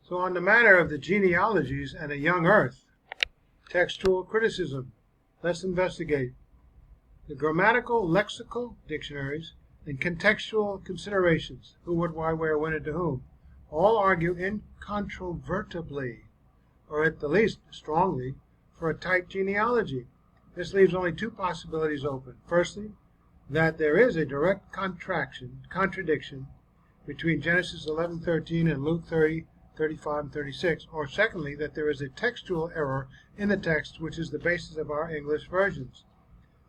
So on the matter of the genealogies and a young earth, textual criticism, let's investigate. The grammatical, lexical dictionaries and contextual considerations, who, what, why, where, when, and to whom, all argue incontrovertibly, or at the least strongly, for a tight genealogy. This leaves only two possibilities open. Firstly, that there is a direct contradiction between Genesis 11:13 and Luke 30:35 and 36, or secondly, that there is a textual error in the text which is the basis of our English versions.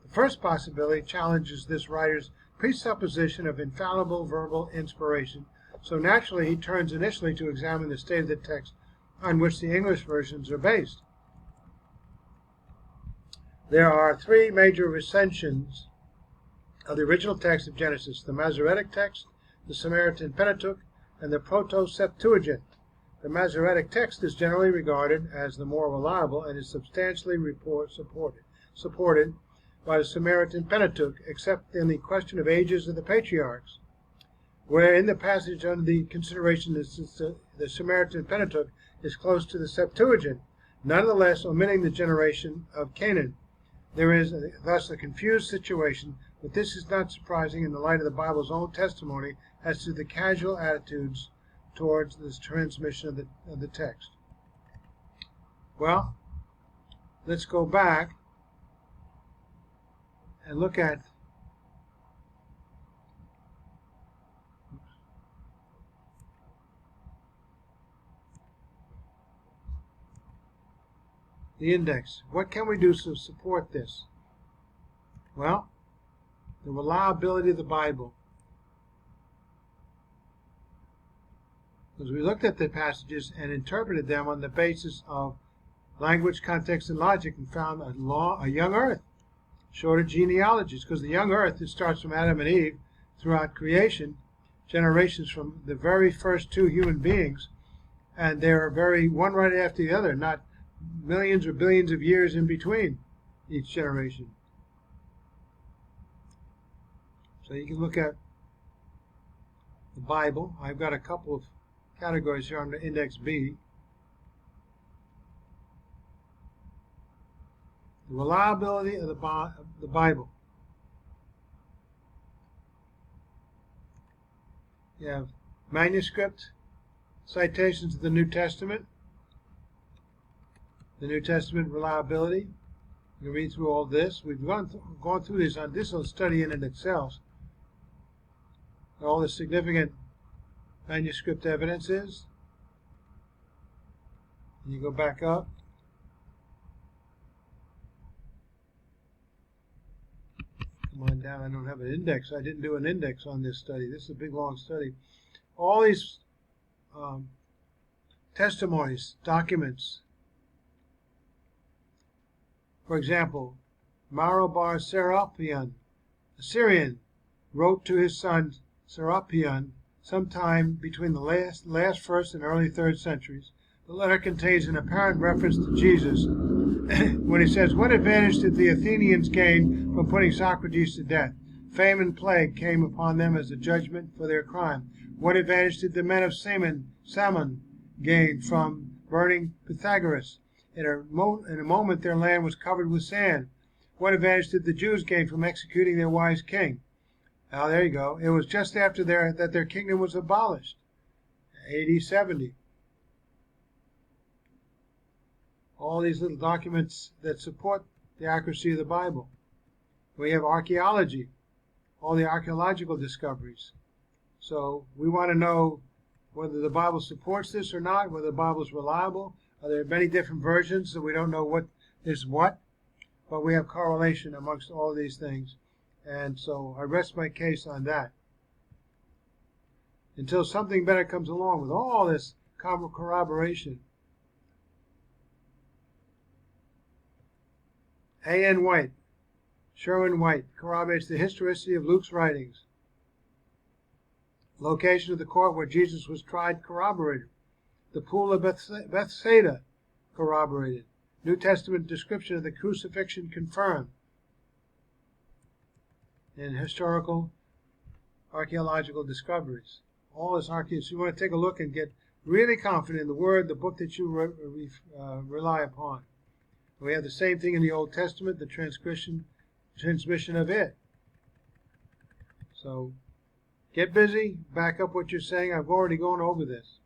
The first possibility challenges this writer's presupposition of infallible verbal inspiration, so naturally he turns initially to examine the state of the text on which the English versions are based. There are three major recensions of the original text of Genesis: the Masoretic text, the Samaritan Pentateuch, and the Proto-Septuagint. The Masoretic text is generally regarded as the more reliable and is substantially supported by the Samaritan Pentateuch, except in the question of ages of the patriarchs, where in the passage under the consideration the Samaritan Pentateuch is close to the Septuagint, nonetheless omitting the generation of Cainan. There is thus a confused situation, but this is not surprising in the light of the Bible's own testimony as to the casual attitudes towards this transmission of the text. Well, let's go back and look at the index. What can we do to support this? Well, the reliability of the Bible. Because we looked at the passages and interpreted them on the basis of language, context, and logic, and found a young earth, short of genealogies, because the young earth, it starts from Adam and Eve throughout creation, generations from the very first two human beings, and they're one right after the other, not millions or billions of years in between each generation. So you can look at the Bible. I've got a couple of categories here under Index B. The reliability of the Bible. You have manuscript, citations of the New Testament, the New Testament reliability. You can read through all this. We've gone through this on this study in itself. All the significant manuscript evidence is. And you go back up. Come on down. I don't have an index. I didn't do an index on this study. This is a big, long study. All these testimonies, documents. For example, Marobar Serapion, a Syrian, wrote to his son Serapion sometime between the last first and early 3rd centuries. The letter contains an apparent reference to Jesus when he says, "What advantage did the Athenians gain from putting Socrates to death? Famine and plague came upon them as a judgment for their crime. What advantage did the men of Salmon gain from burning Pythagoras? In a moment their land was covered with sand. What advantage did the Jews gain from executing their wise king?" Now there you go. It was just after that their kingdom was abolished, AD 70. All these little documents that support the accuracy of the Bible. We have archaeology, all the archaeological discoveries. So we want to know whether the Bible supports this or not, whether the Bible is reliable. Are there many different versions, so we don't know what is what, but we have correlation amongst all these things. And so I rest my case on that until something better comes along with all this corroboration. A.N. White, Sherwin White, corroborates the historicity of Luke's writings. Location of the court where Jesus was tried corroborated. The pool of Bethsaida corroborated. New Testament description of the crucifixion confirmed. And historical archaeological discoveries. All this archaeology. So you want to take a look and get really confident in the Word, the book that you rely upon. We have the same thing in the Old Testament, the transmission of it. So get busy, back up what you're saying. I've already gone over this.